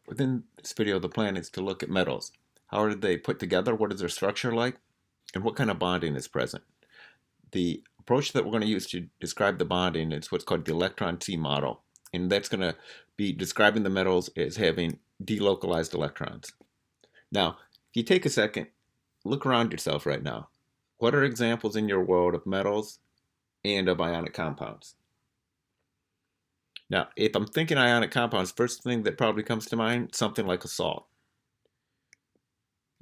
Within this video, the plan is to look at metals. How are they put together? What is their structure like? And what kind of bonding is present? The approach that we're going to use to describe the bonding is what's called the electron C model. And that's going to be describing the metals as having delocalized electrons. Now, if you take a second, look around yourself right now. What are examples in your world of metals and of ionic compounds? Now, if I'm thinking ionic compounds, first thing that probably comes to mind, something like a salt.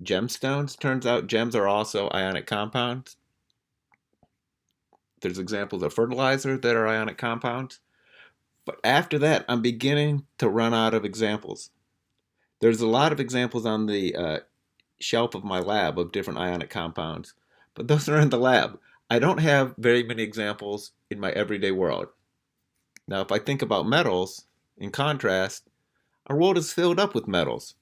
Gemstones, turns out gems are also ionic compounds. There's examples of fertilizer that are ionic compounds. But after that, I'm beginning to run out of examples. There's a lot of examples on the shelf of my lab of different ionic compounds, but those are in the lab. I don't have very many examples in my everyday world. Now, if I think about metals, in contrast, our world is filled up with metals.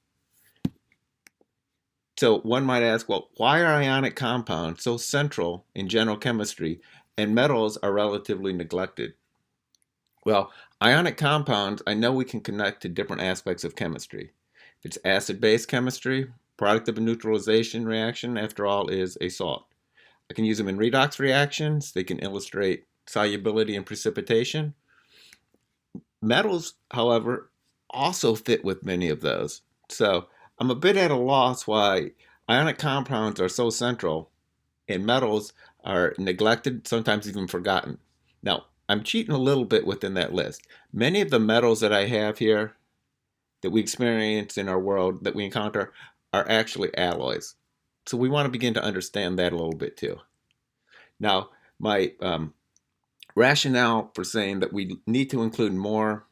So one might ask, well, why are ionic compounds so central in general chemistry and metals are relatively neglected? Well, ionic compounds, I know we can connect to different aspects of chemistry. If it's acid-base chemistry, product of a neutralization reaction, after all, is a salt. I can use them in redox reactions. They can illustrate solubility and precipitation. Metals, however, also fit with many of those. So I'm a bit at a loss why ionic compounds are so central and metals are neglected, sometimes even forgotten. Now, I'm cheating a little bit within that list. Many of the metals that I have here that we experience in our world that we encounter are actually alloys. So we want to begin to understand that a little bit too. Now, my rationale for saying that we need to include more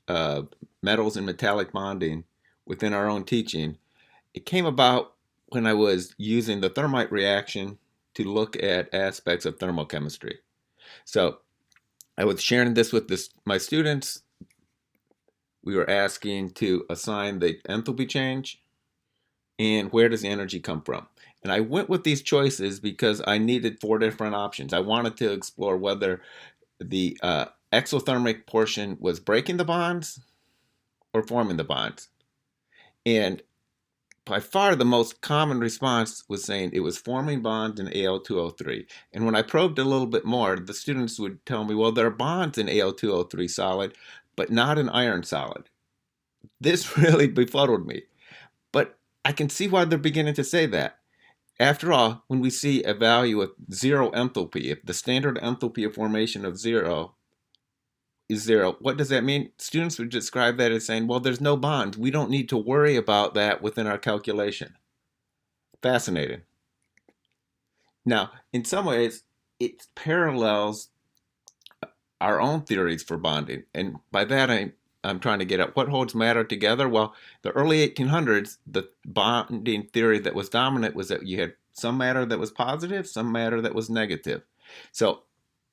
uh, metals and metallic bonding within our own teaching, it came about when I was using the thermite reaction to look at aspects of thermochemistry. So I was sharing this with my students. We were asking to assign the enthalpy change and where does the energy come from. And I went with these choices because I needed four different options. I wanted to explore whether the exothermic portion was breaking the bonds or forming the bonds. And by far the most common response was saying it was forming bonds in Al2O3. And when I probed a little bit more, the students would tell me, well, there are bonds in Al2O3 solid, but not in iron solid. This really befuddled me. But I can see why they're beginning to say that. After all, when we see a value of zero enthalpy, if the standard enthalpy of formation of zero is zero, what does that mean? Students would describe that as saying, well, there's no bond. We don't need to worry about that within our calculation. Fascinating. Now, in some ways, it parallels our own theories for bonding. And by that, I'm trying to get at what holds matter together. Well, the early 1800s, the bonding theory that was dominant was that you had some matter that was positive, some matter that was negative. So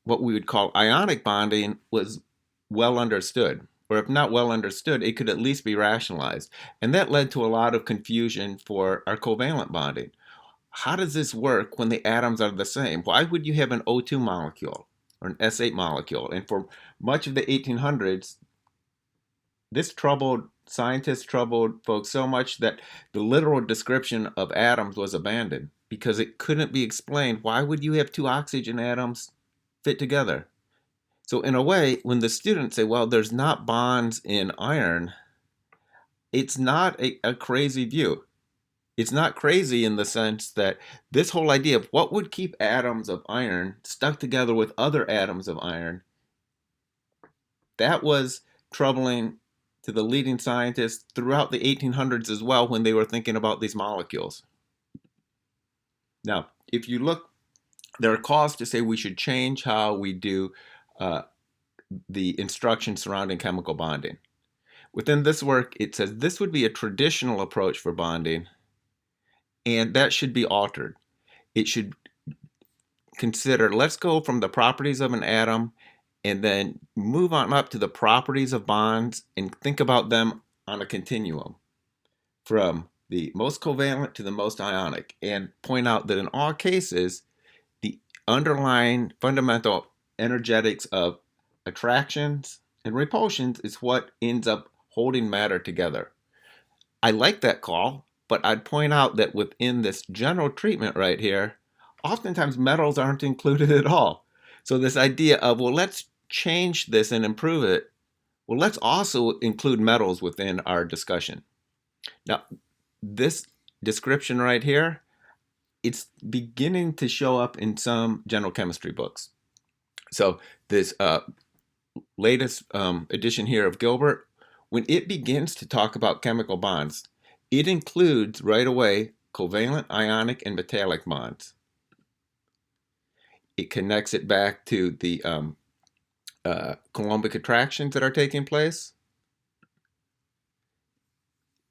what we would call ionic bonding was well understood. Or if not well understood, it could at least be rationalized. And that led to a lot of confusion for our covalent bonding. How does this work when the atoms are the same? Why would you have an O2 molecule or an S8 molecule? And for much of the 1800s, this troubled scientists, troubled folks so much that the literal description of atoms was abandoned because it couldn't be explained. Why would you have two oxygen atoms fit together? So in a way, when the students say, well, there's not bonds in iron, it's not a crazy view. It's not crazy in the sense that this whole idea of what would keep atoms of iron stuck together with other atoms of iron, that was troubling to the leading scientists throughout the 1800s as well when they were thinking about these molecules. Now, if you look, there are calls to say we should change how we do uh, the instruction surrounding chemical bonding. Within this work, it says this would be a traditional approach for bonding, and that should be altered. It should consider, let's go from the properties of an atom and then move on up to the properties of bonds and think about them on a continuum from the most covalent to the most ionic, and point out that in all cases, the underlying fundamental energetics of attractions and repulsions is what ends up holding matter together. I like that call, but I'd point out that within this general treatment right here, oftentimes metals aren't included at all. So this idea of, well, let's change this and improve it. Well, let's also include metals within our discussion. Now, this description right here, it's beginning to show up in some general chemistry books. So this latest edition here of Gilbert, when it begins to talk about chemical bonds, it includes right away covalent, ionic, and metallic bonds. It connects it back to the Coulombic attractions that are taking place.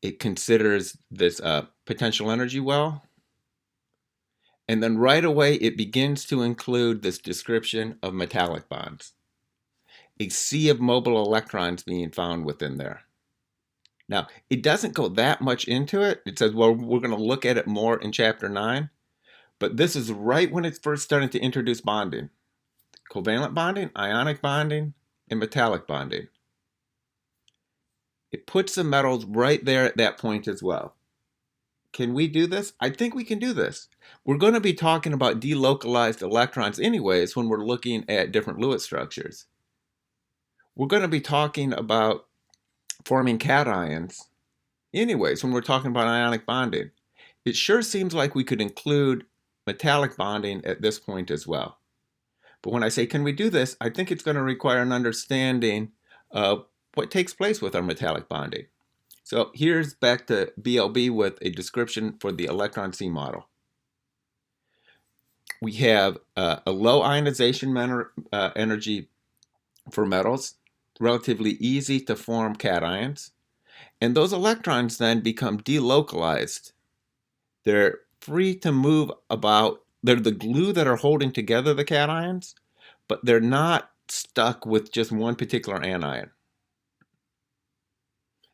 It considers this potential energy well. And then right away, it begins to include this description of metallic bonds. A sea of mobile electrons being found within there. Now, it doesn't go that much into it. It says, well, we're going to look at it more in chapter 9. But this is right when it's first starting to introduce bonding. Covalent bonding, ionic bonding, and metallic bonding. It puts the metals right there at that point as well. Can we do this? I think we can do this. We're going to be talking about delocalized electrons anyways when we're looking at different Lewis structures. We're going to be talking about forming cations anyways when we're talking about ionic bonding. It sure seems like we could include metallic bonding at this point as well. But when I say, can we do this, I think it's going to require an understanding of what takes place with our metallic bonding. So here's back to BLB with a description for the electron C model. We have a low ionization energy for metals, relatively easy to form cations, and those electrons then become delocalized. They're free to move about. They're the glue that are holding together the cations, but they're not stuck with just one particular anion.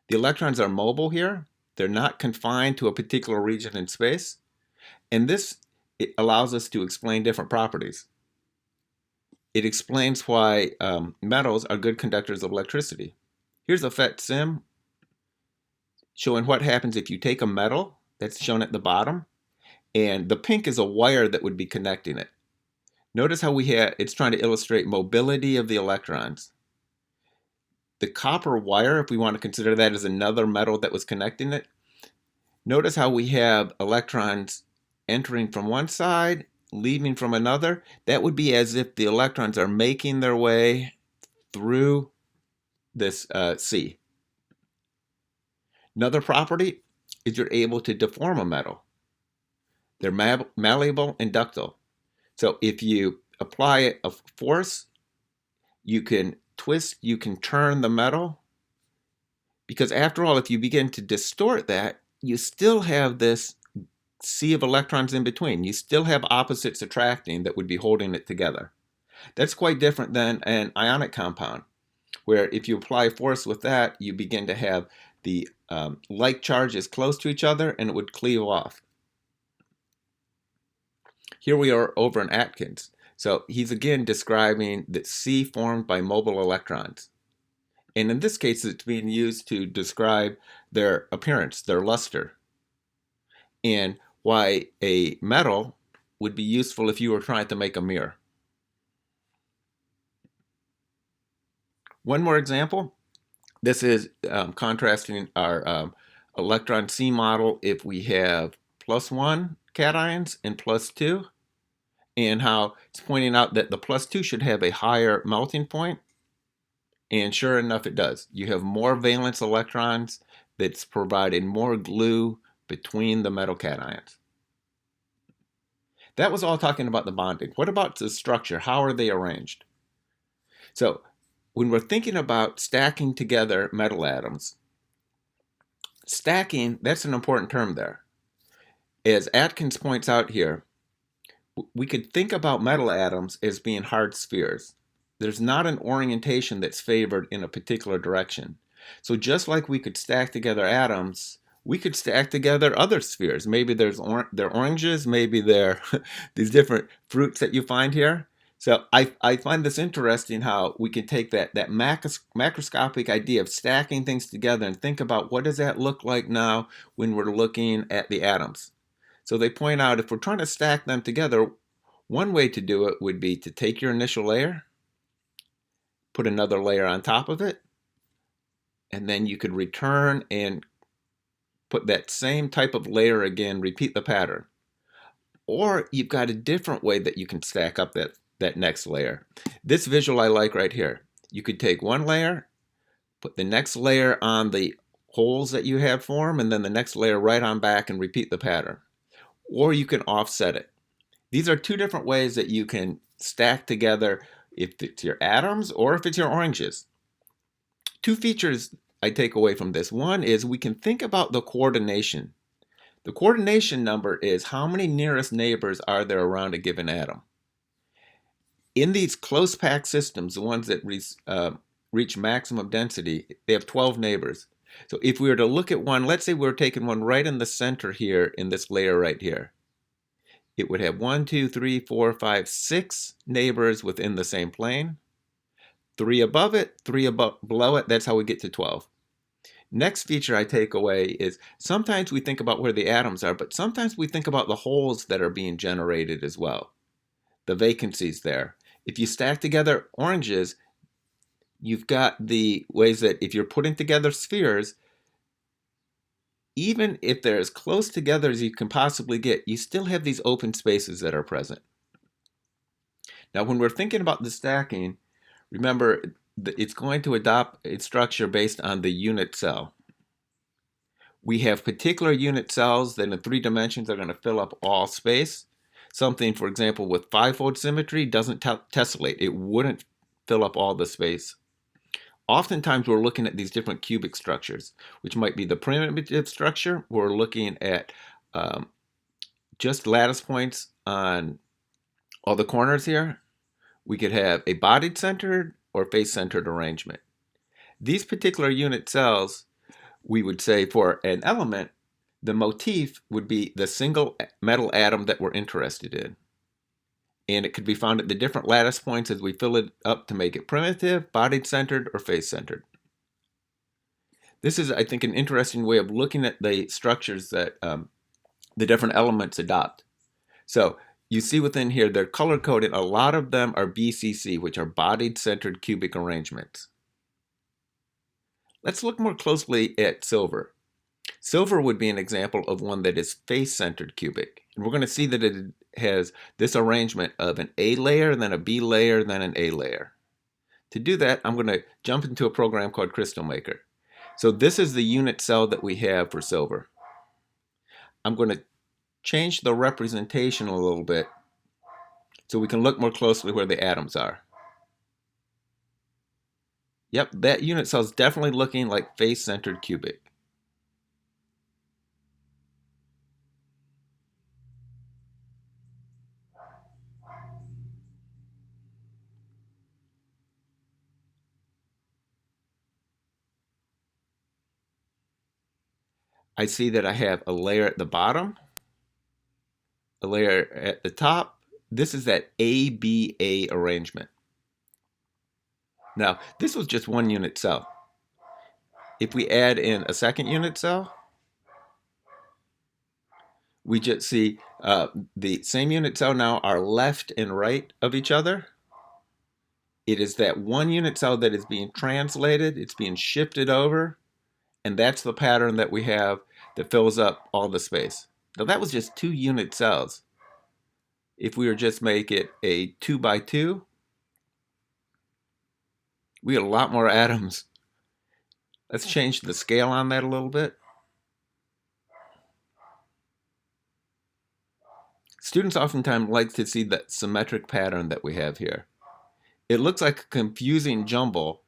The electrons are mobile here. They're not confined to a particular region in space. And this allows us to explain different properties. It explains why metals are good conductors of electricity. Here's a PhET sim showing what happens if you take a metal that's shown at the bottom, and the pink is a wire that would be connecting it. Notice how it's trying to illustrate mobility of the electrons. The copper wire, if we want to consider that as another metal that was connecting it, notice how we have electrons entering from one side, leaving from another. That would be as if the electrons are making their way through this C. Another property is you're able to deform a metal. They're malleable and ductile. So if you apply a force, you can twist, you can turn the metal. Because after all, if you begin to distort that, you still have this sea of electrons in between. You still have opposites attracting that would be holding it together. That's quite different than an ionic compound, where if you apply force with that, you begin to have the like charges close to each other and it would cleave off. Here we are over in Atkins. So he's again describing the C formed by mobile electrons. And in this case, it's being used to describe their appearance, their luster, and why a metal would be useful if you were trying to make a mirror. One more example. This is contrasting our electron C model if we have +1 cations and +2, and how it's pointing out that the +2 should have a higher melting point. And sure enough, it does. You have more valence electrons that's providing more glue between the metal cations. That was all talking about the bonding. What about the structure? How are they arranged? So when we're thinking about stacking together metal atoms, stacking, that's an important term there. As Atkins points out here, we could think about metal atoms as being hard spheres. There's not an orientation that's favored in a particular direction. So just like we could stack together atoms, we could stack together other spheres. Maybe they're oranges, maybe they're these different fruits that you find here. So I find this interesting how we can take that macroscopic idea of stacking things together and think about what does that look like now when we're looking at the atoms. So they point out if we're trying to stack them together, one way to do it would be to take your initial layer, put another layer on top of it, and then you could return and put that same type of layer again, repeat the pattern. Or you've got a different way that you can stack up that next layer. This visual I like right here. You could take one layer, put the next layer on the holes that you have formed, and then the next layer right on back and repeat the pattern. Or you can offset it. These are two different ways that you can stack together if it's your atoms or if it's your oranges. Two features I take away from this. One is we can think about the coordination. The coordination number is how many nearest neighbors are there around a given atom. In these close packed systems, the ones that reach maximum density, they have 12 neighbors. So if we were to look at one, let's say we were taking one right in the center here in this layer right here. It would have 1, 2, 3, 4, 5, 6 neighbors within the same plane. 3 above it, 3 below it. That's how we get to 12. Next feature I take away is sometimes we think about where the atoms are, but sometimes we think about the holes that are being generated as well, the vacancies there. If you stack together oranges, you've got the ways that if you're putting together spheres, even if they're as close together as you can possibly get, you still have these open spaces that are present. Now, when we're thinking about the stacking, remember it's going to adopt its structure based on the unit cell. We have particular unit cells that in 3 dimensions are going to fill up all space. Something, for example, with 5-fold symmetry doesn't tessellate. It wouldn't fill up all the space. Oftentimes we're looking at these different cubic structures, which might be the primitive structure. We're looking at just lattice points on all the corners here. We could have a body-centered or face-centered arrangement. These particular unit cells, we would say for an element, the motif would be the single metal atom that we're interested in. And it could be found at the different lattice points as we fill it up to make it primitive, body-centered, or face-centered. This is, I think, an interesting way of looking at the structures that the different elements adopt. So you see within here, they're color-coded. A lot of them are BCC, which are bodied-centered cubic arrangements. Let's look more closely at silver. Silver would be an example of one that is face-centered cubic. And we're going to see that it has this arrangement of an A layer, then a B layer, then an A layer. To do that, I'm going to jump into a program called Crystal Maker. So this is the unit cell that we have for silver. I'm going to change the representation a little bit so we can look more closely where the atoms are. Yep, that unit cell is definitely looking like face-centered cubic. I see that I have a layer at the bottom, a layer at the top. This is that ABA arrangement. Now, this was just one unit cell. If we add in a second unit cell, we just see the same unit cell now are left and right of each other. It is that one unit cell that is being translated, it's being shifted over, and that's the pattern that we have that fills up all the space. Now that was just 2 unit cells. If we were just make it a 2 by 2, we get a lot more atoms. Let's change the scale on that a little bit. Students oftentimes like to see that symmetric pattern that we have here. It looks like a confusing jumble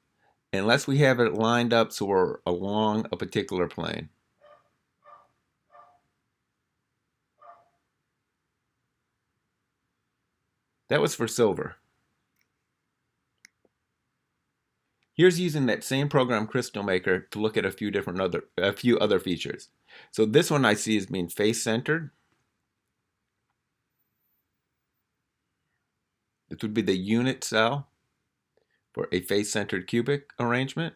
unless we have it lined up so we're along a particular plane. That was for silver. Here's using that same program Crystal Maker to look at a few other features. So this one I see as being face-centered. This would be the unit cell for a face-centered cubic arrangement.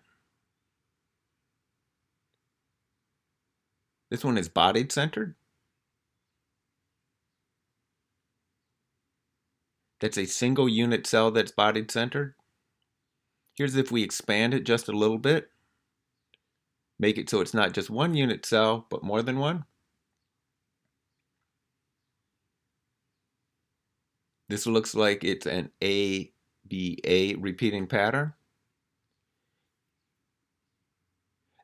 This one is body-centered. That's a single unit cell that's body-centered. Here's if we expand it just a little bit, make it so it's not just one unit cell, but more than one. This looks like it's an ABA repeating pattern.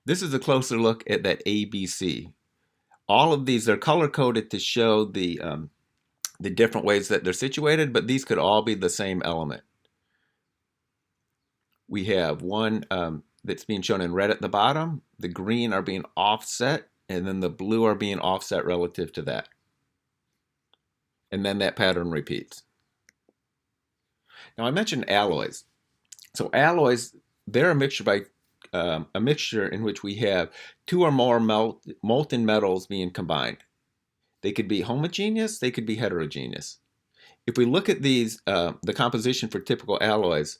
This is a closer look at that ABC. All of these are color-coded to show the different ways that they're situated, but these could all be the same element. We have one that's being shown in red at the bottom, the green are being offset, and then the blue are being offset relative to that. And then that pattern repeats. Now I mentioned alloys. So alloys, they're a mixture in which we have two or more molten metals being combined. They could be homogeneous, they could be heterogeneous. If we look at these, the composition for typical alloys,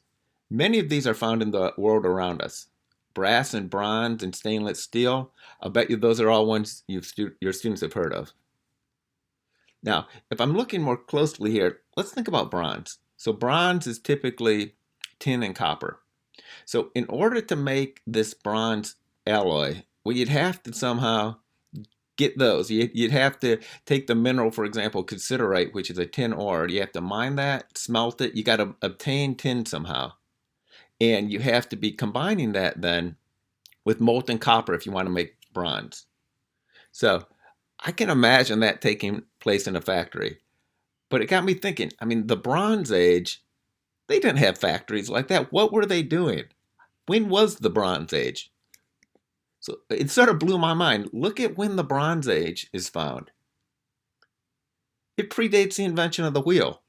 many of these are found in the world around us. Brass and bronze and stainless steel, I'll bet you those are all ones your students have heard of. Now, if I'm looking more closely here, let's think about bronze. So bronze is typically tin and copper. So in order to make this bronze alloy, well, you'd have to somehow get those. You'd have to take the mineral, for example, cassiterite, which is a tin ore. You have to mine that, smelt it. You got to obtain tin somehow. And you have to be combining that then with molten copper if you want to make bronze. So I can imagine that taking place in a factory. But it got me thinking, I mean, the Bronze Age, they didn't have factories like that. What were they doing? When was the Bronze Age? So it sort of blew my mind. Look at when the Bronze Age is found. It predates the invention of the wheel.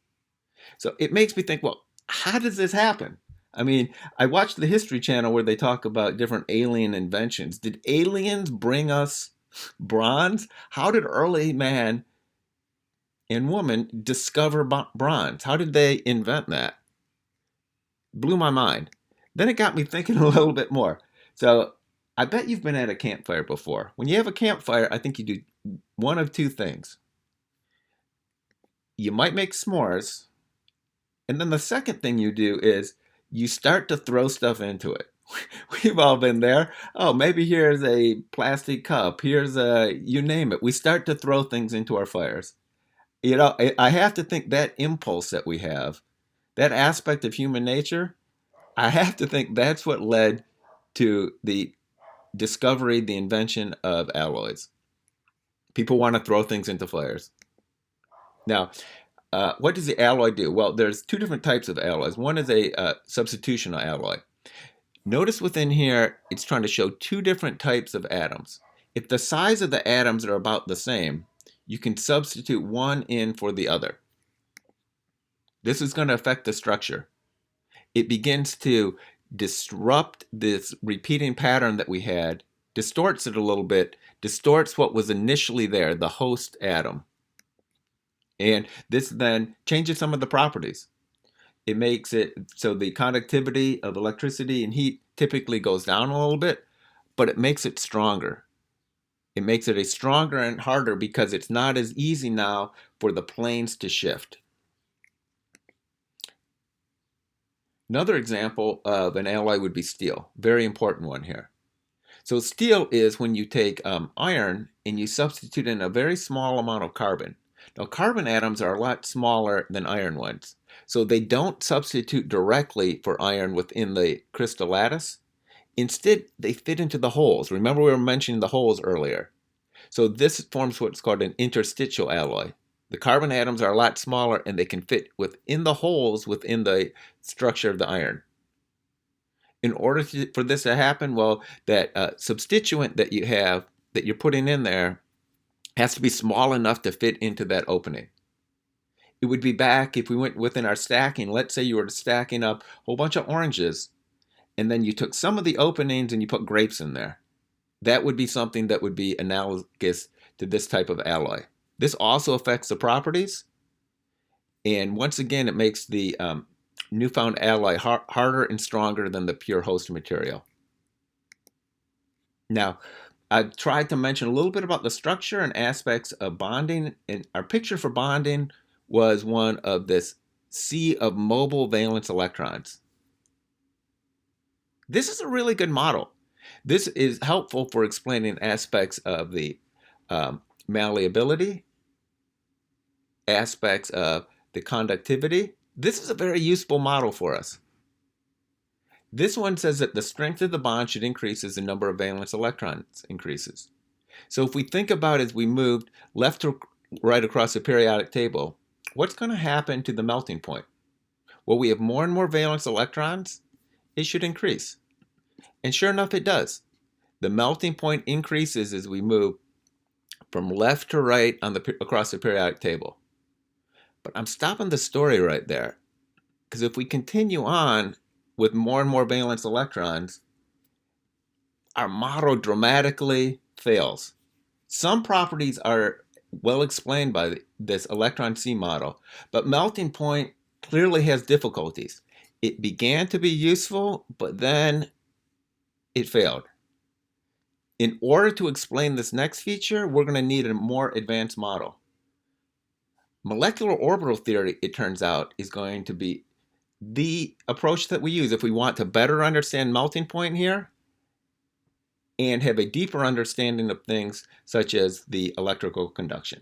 So it makes me think, well, how does this happen? I mean, I watched the History Channel where they talk about different alien inventions. Did aliens bring us bronze? How did early man and woman discover bronze? How did they invent that? Blew my mind. Then it got me thinking a little bit more. So I bet you've been at a campfire before. When you have a campfire, I think you do one of two things. You might make s'mores, and then the second thing you do is you start to throw stuff into it. We've all been there. Oh, maybe here's a plastic cup. Here's you name it. We start to throw things into our fires. You know, I have to think that impulse that we have, that aspect of human nature, I have to think that's what led to the discovery, the invention of alloys. People want to throw things into fires. Now, what does the alloy do? Well, there's two different types of alloys. One is a substitutional alloy. Notice within here, it's trying to show two different types of atoms. If the size of the atoms are about the same, you can substitute one in for the other. This is going to affect the structure. It begins to disrupt this repeating pattern that we had, distorts it a little bit, distorts what was initially there, the host atom. And this then changes some of the properties. It makes it so the conductivity of electricity and heat typically goes down a little bit, but it makes it stronger. It makes it a stronger and harder because it's not as easy now for the planes to shift. Another example of an alloy would be steel. Very important one here. So steel is when you take iron and you substitute in a very small amount of carbon. Now carbon atoms are a lot smaller than iron ones. So they don't substitute directly for iron within the crystal lattice. Instead, they fit into the holes. Remember we were mentioning the holes earlier. So this forms what's called an interstitial alloy. The carbon atoms are a lot smaller and they can fit within the holes within the structure of the iron. In order for this to happen, well, that substituent that you have, that you're putting in there, has to be small enough to fit into that opening. It would be back if we went within our stacking. Let's say you were stacking up a whole bunch of oranges, and then you took some of the openings and you put grapes in there. That would be something that would be analogous to this type of alloy. This also affects the properties. And once again, it makes the newfound alloy harder and stronger than the pure host material. Now, I've tried to mention a little bit about the structure and aspects of bonding, and our picture for bonding was one of this sea of mobile valence electrons. This is a really good model. This is helpful for explaining aspects of the malleability, aspects of the conductivity. This is a very useful model for us. This one says that the strength of the bond should increase as the number of valence electrons increases. So if we think about as we moved left to right across the periodic table, what's going to happen to the melting point? Well, we have more and more valence electrons, it should increase. And sure enough, it does. The melting point increases as we move from left to right across the periodic table. But I'm stopping the story right there, because if we continue on with more and more valence electrons, our model dramatically fails. Some properties are well explained by this electron sea model, but melting point clearly has difficulties. It began to be useful, but then it failed. In order to explain this next feature, we're going to need a more advanced model. Molecular orbital theory, it turns out, is going to be the approach that we use if we want to better understand melting point here and have a deeper understanding of things such as the electrical conduction.